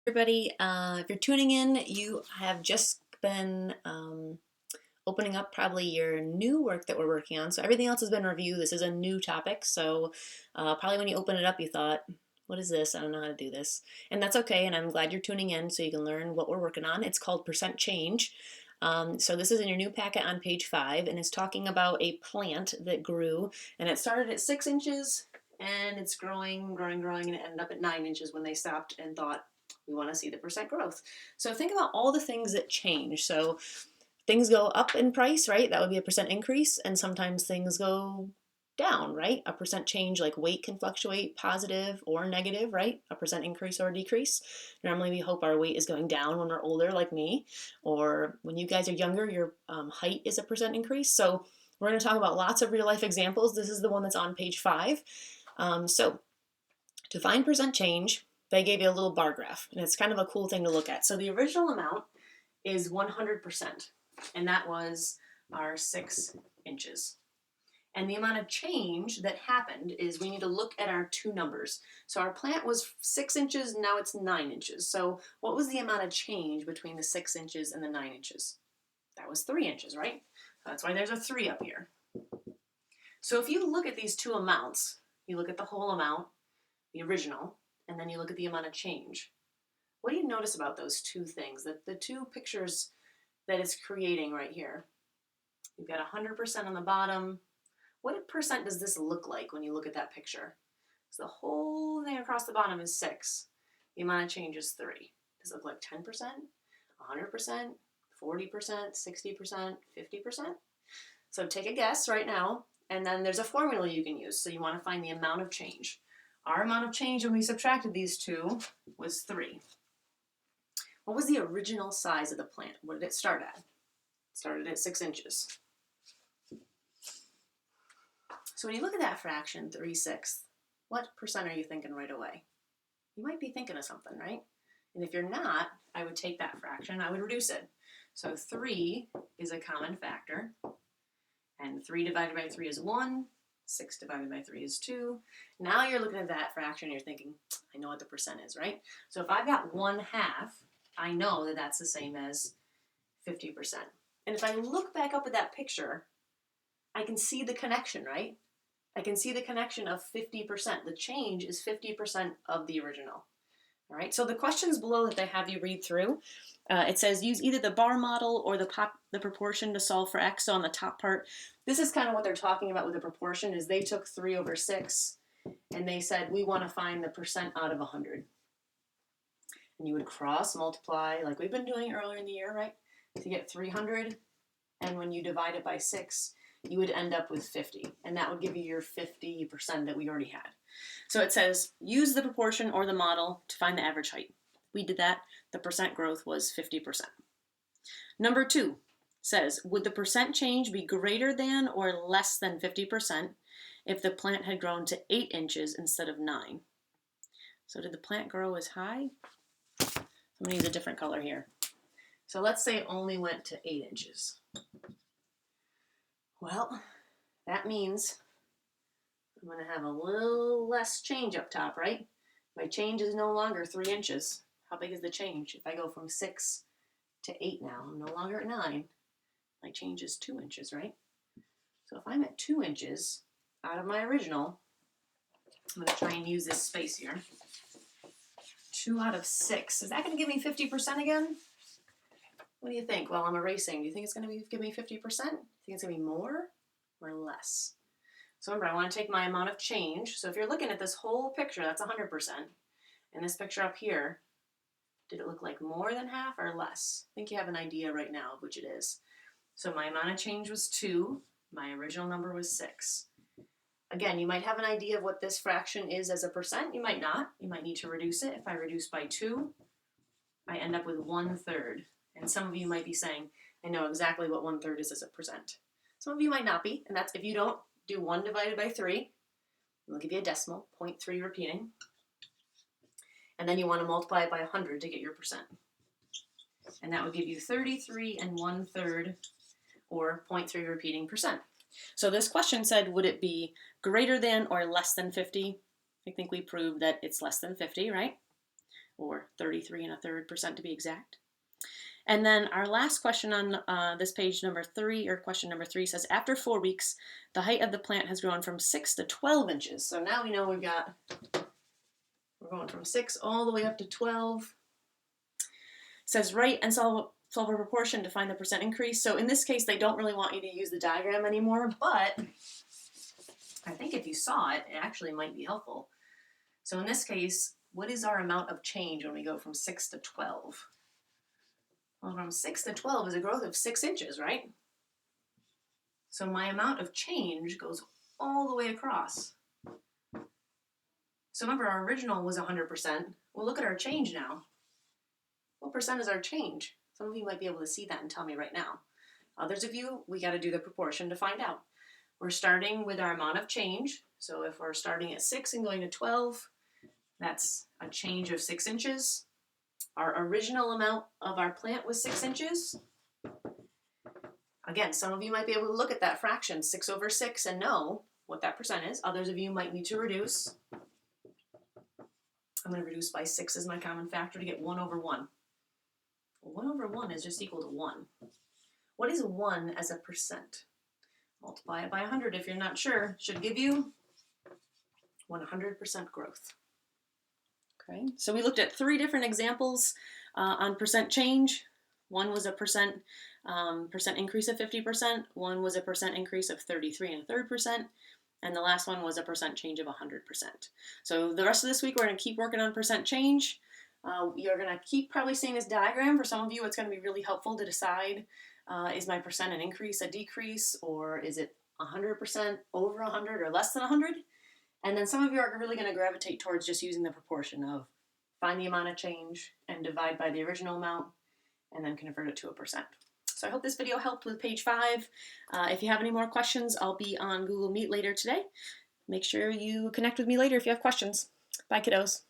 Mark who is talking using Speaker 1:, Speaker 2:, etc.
Speaker 1: Everybody. If you're tuning in, you have just been opening up probably your new work that we're working on. So everything else has been reviewed. This is a new topic. So probably when you open it up, you thought, what is this? I don't know how to do this. And that's okay. And I'm glad you're tuning in so you can learn what we're working on. It's called Percent Change. So this is in your new packet on page 5, and it's talking about a plant that grew, and it started at 6 inches, and it's growing, and it ended up at 9 inches when they stopped and thought, we want to see the percent growth. So think about all the things that change. So things go up in price, right? That would be a percent increase. And sometimes things go down, right? A percent change, like weight, can fluctuate positive or negative, right? A percent increase or decrease. Normally we hope our weight is going down when we're older, like me, or when you guys are younger, your height is a percent increase. So we're going to talk about lots of real life examples. This is the one that's on page 5. So to find percent change, they gave you a little bar graph, and it's kind of a cool thing to look at. So the original amount is 100%, and that was our 6 inches. And the amount of change that happened is we need to look at our two numbers. So our plant was 6 inches, now it's 9 inches. So what was the amount of change between the 6 inches and the 9 inches? That was 3 inches, right? That's why there's a 3 up here. So if you look at these two amounts, you look at the whole amount, the original, and then you look at the amount of change. What do you notice about those two things? The two pictures that it's creating right here. You've got 100% on the bottom. What percent does this look like when you look at that picture? So the whole thing across the bottom is 6. The amount of change is 3. Does it look like 10%, 100%, 40%, 60%, 50%? So take a guess right now, and then there's a formula you can use. So you want to find the amount of change. Our amount of change when we subtracted these two was 3. What was the original size of the plant? What did it start at? It started at 6 inches. So when you look at that fraction, 3/6, what percent are you thinking right away? You might be thinking of something, right? And if you're not, I would take that fraction, I would reduce it. So 3 is a common factor, and 3 divided by 3 is 1. 6 divided by 3 is 2. Now you're looking at that fraction and you're thinking, I know what the percent is, right? So if I've got 1/2, I know that that's the same as 50%. And if I look back up at that picture, I can see the connection, right? I can see the connection of 50%. The change is 50% of the original. All right, so the questions below that they have you read through, it says use either the bar model or the proportion to solve for x. So on the top part, this is kind of what they're talking about with the proportion, is they took 3/6 and they said we want to find the percent out of 100. And you would cross multiply like we've been doing earlier in the year, right? To get 300, and when you divide it by 6, you would end up with 50, and that would give you your 50% that we already had. So it says use the proportion or the model to find the average height. We did that. The percent growth was 50%. Number 2 says, would the percent change be greater than or less than 50% if the plant had grown to 8 inches instead of 9? So did the plant grow as high? I'm going to use a different color here. So let's say it only went to 8 inches. Well, that means I'm going to have a little less change up top, right? My change is no longer 3 inches. How big is the change? If I go from 6 to 8 now, I'm no longer at 9. My change is 2 inches, right? So if I'm at 2 inches out of my original, I'm going to try and use this space here. 2 out of 6. Is that going to give me 50% again? What do you think? Well, I'm erasing. Do you think it's going to give me 50%? Do you think it's going to be more or less? So remember, I want to take my amount of change. So if you're looking at this whole picture, that's 100%. And this picture up here, did it look like more than half or less? I think you have an idea right now of which it is. So my amount of change was 2. My original number was 6. Again, you might have an idea of what this fraction is as a percent. You might not. You might need to reduce it. If I reduce by 2, I end up with 1/3. And some of you might be saying, I know exactly what 1/3 is as a percent. Some of you might not be, and that's if you don't do 1 divided by 3. We'll give you a decimal, 0.3 repeating. And then you want to multiply it by 100 to get your percent. And that would give you 33 1/3, or 0.3 repeating percent. So this question said, would it be greater than or less than 50? I think we proved that it's less than 50, right? or 33 1/3% to be exact. And then our last question on this page number 3, or question number 3, says, after 4 weeks, the height of the plant has grown from 6 to 12 inches. So now we know we're going from 6 all the way up to 12. It says write and solve a proportion to find the percent increase. So in this case, they don't really want you to use the diagram anymore, but I think if you saw it, it actually might be helpful. So in this case, what is our amount of change when we go from 6 to 12? Well, from 6 to 12 is a growth of 6 inches, right? So my amount of change goes all the way across. So remember, our original was 100%. Well, look at our change now. What percent is our change? Some of you might be able to see that and tell me right now. Others of you, we got to do the proportion to find out. We're starting with our amount of change. So if we're starting at 6 and going to 12, that's a change of 6 inches. Our original amount of our plant was 6 inches. Again, some of you might be able to look at that fraction, 6 over 6, and know what that percent is. Others of you might need to reduce. I'm going to reduce by 6 as my common factor to get 1 over 1. 1 over 1 is just equal to 1. What is 1 as a percent? Multiply it by 100 if you're not sure. Should give you 100% growth. Okay, so we looked at 3 different examples on percent change. One was a percent increase of 50%. One was a percent increase of 33 1/3%. And the last one was a percent change of 100%. So the rest of this week, we're going to keep working on percent change. You're going to keep probably seeing this diagram. For some of you, it's going to be really helpful to decide, is my percent an increase, a decrease, or is it 100%, over 100, or less than 100? And then some of you are really going to gravitate towards just using the proportion of find the amount of change and divide by the original amount and then convert it to a percent. So I hope this video helped with page 5. If you have any more questions, I'll be on Google Meet later today. Make sure you connect with me later if you have questions. Bye, kiddos.